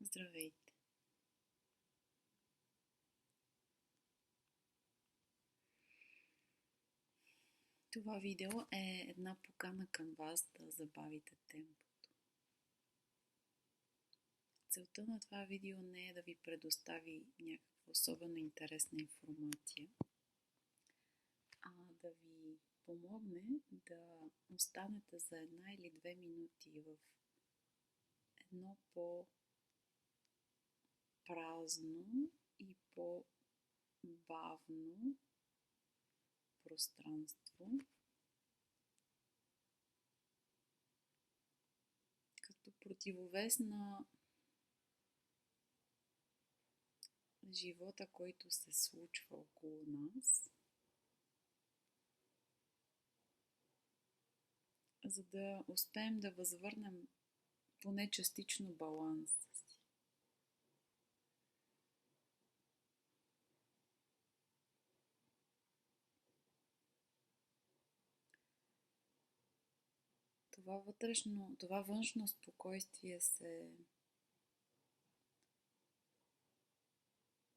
Здравейте! Това видео е една покана към вас да забавите темпото. Целта на това видео не е да ви предостави някаква особено интересна информация, а да ви помогне да останете за 1 или 2 минути в едно по-празно и по-бавно пространство, като противовес на живота, който се случва около нас, за да успеем да възвърнем поне частично баланса си. Това външно спокойствие се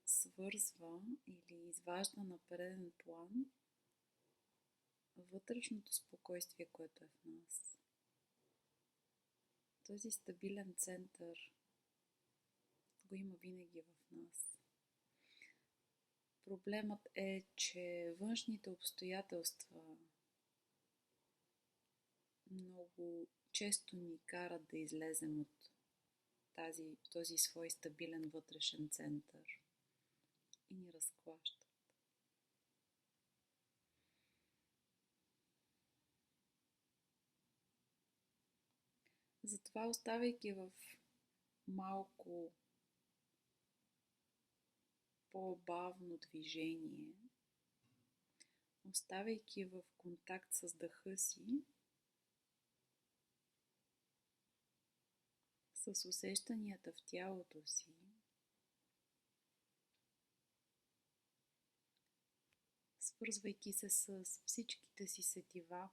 свързва или изважда на преден план вътрешното спокойствие, което е в нас. Този стабилен център го има винаги в нас. Проблемът е, че външните обстоятелства много често ни карат да излезем от този свой стабилен вътрешен център и ни разклащат. Затова, оставайки в малко по-бавно движение, оставайки в контакт с дъха си, с усещанията в тялото си, свързвайки се с всичките си сетива,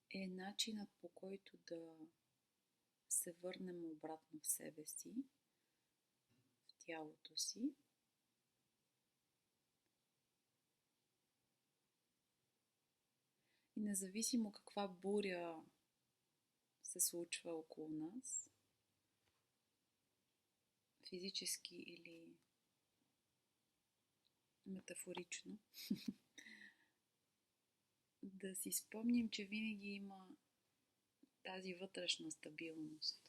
е начинът, по който да се върнем обратно в себе си, в тялото си. И независимо каква буря се случва около нас, физически или метафорично, да си спомним, че винаги има тази вътрешна стабилност,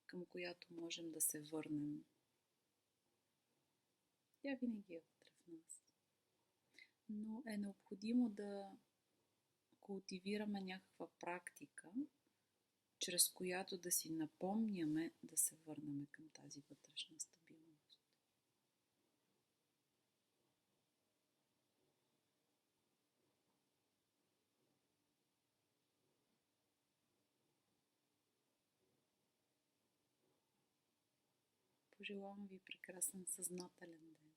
към която можем да се върнем. Тя винаги е вътре в нас. Но е необходимо да култивираме някаква практика, чрез която да си напомняме да се върнем към тази вътрешна стабилност. Пожелавам ви прекрасен съзнателен ден.